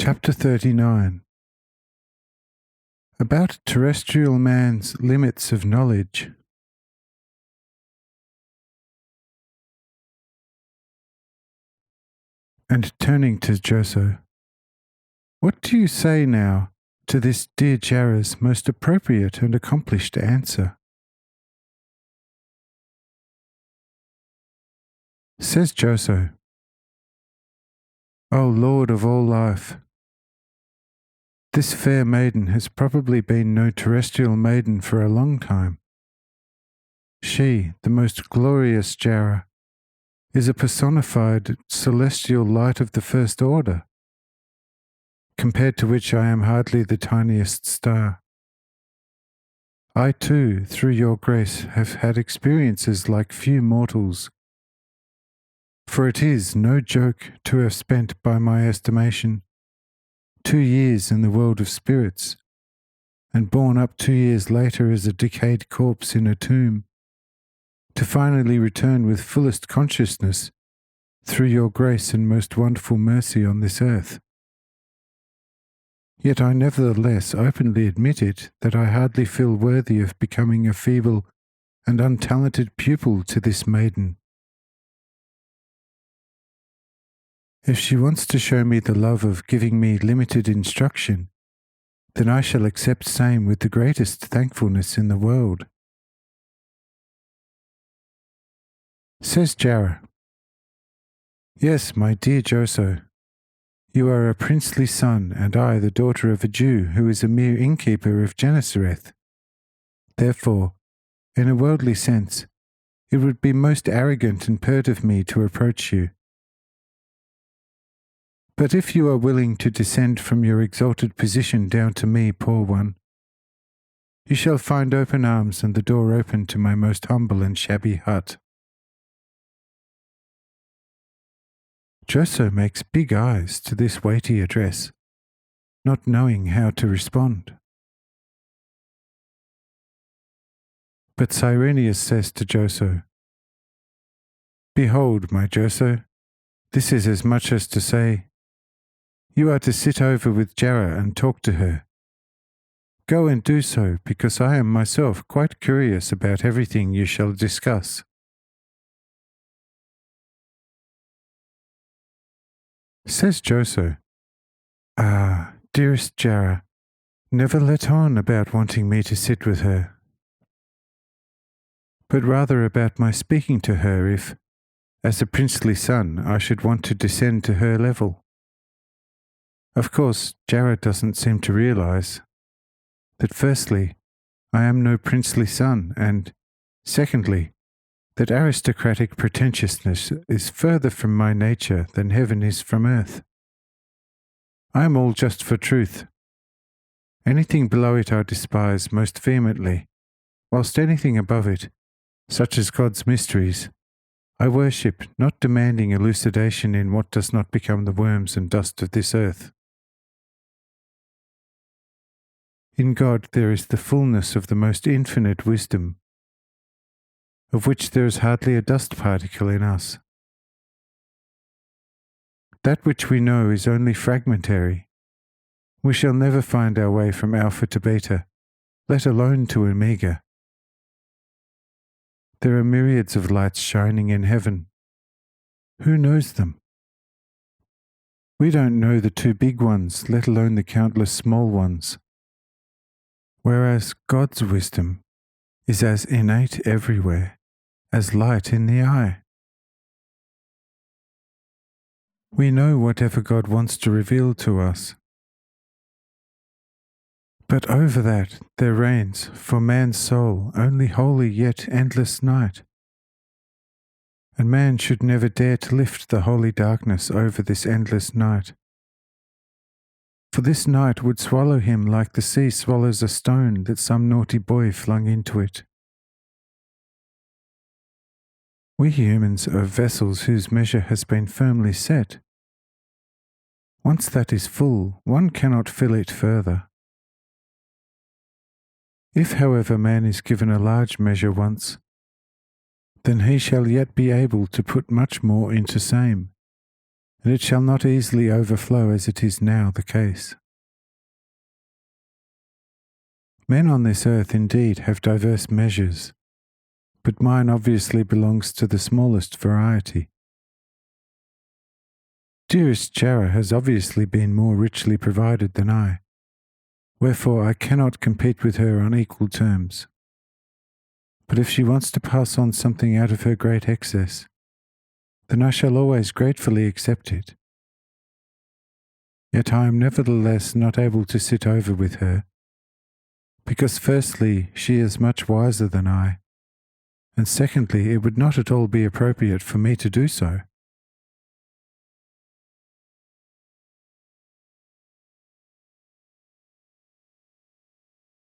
Chapter 39. About terrestrial man's limits of knowledge. And turning to Joso, what do you say now to this dear Jara's most appropriate and accomplished answer? Says Joso, O Lord of all life, this fair maiden has probably been no terrestrial maiden for a long time. She, the most glorious Jara, is a personified celestial light of the first order, compared to which I am hardly the tiniest star. I too, through your grace, have had experiences like few mortals, for it is no joke to have spent, by my estimation, 2 years in the world of spirits, and borne up 2 years later as a decayed corpse in a tomb, to finally return with fullest consciousness through your grace and most wonderful mercy on this earth. Yet I nevertheless openly admit it that I hardly feel worthy of becoming a feeble and untalented pupil to this maiden. If she wants to show me the love of giving me limited instruction, then I shall accept same with the greatest thankfulness in the world. Says Jara, Yes, my dear Joso, you are a princely son, and I the daughter of a Jew who is a mere innkeeper of Gennesareth. Therefore, in a worldly sense, it would be most arrogant and pert of me to approach you. But if you are willing to descend from your exalted position down to me, poor one, you shall find open arms and the door open to my most humble and shabby hut. Joso makes big eyes to this weighty address, not knowing how to respond. But Cyrenius says to Joso, Behold, my Joso, this is as much as to say, you are to sit over with Jara and talk to her. Go and do so, because I am myself quite curious about everything you shall discuss. Says Joso, Ah, dearest Jara, never let on about wanting me to sit with her, but rather about my speaking to her if, as a princely son, I should want to descend to her level. Of course, Jara doesn't seem to realize that firstly, I am no princely son, and secondly, that aristocratic pretentiousness is further from my nature than heaven is from earth. I am all just for truth. Anything below it I despise most vehemently, whilst anything above it, such as God's mysteries, I worship, not demanding elucidation in what does not become the worms and dust of this earth. In God there is the fullness of the most infinite wisdom, of which there is hardly a dust particle in us. That which we know is only fragmentary. We shall never find our way from Alpha to Beta, let alone to Omega. There are myriads of lights shining in heaven. Who knows them? We don't know the 2 big ones, let alone the countless small ones. Whereas God's wisdom is as innate everywhere as light in the eye. We know whatever God wants to reveal to us. But over that there reigns, for man's soul, only holy yet endless night. And man should never dare to lift the holy darkness over this endless night. For this night would swallow him like the sea swallows a stone that some naughty boy flung into it. We humans are vessels whose measure has been firmly set. Once that is full, one cannot fill it further. If, however, man is given a large measure once, then he shall yet be able to put much more into same, and it shall not easily overflow as it is now the case. Men on this earth indeed have diverse measures, but mine obviously belongs to the smallest variety. Dearest Jara has obviously been more richly provided than I, wherefore I cannot compete with her on equal terms. But if she wants to pass on something out of her great excess, then I shall always gratefully accept it. Yet I am nevertheless not able to sit over with her, because firstly she is much wiser than I, and secondly it would not at all be appropriate for me to do so.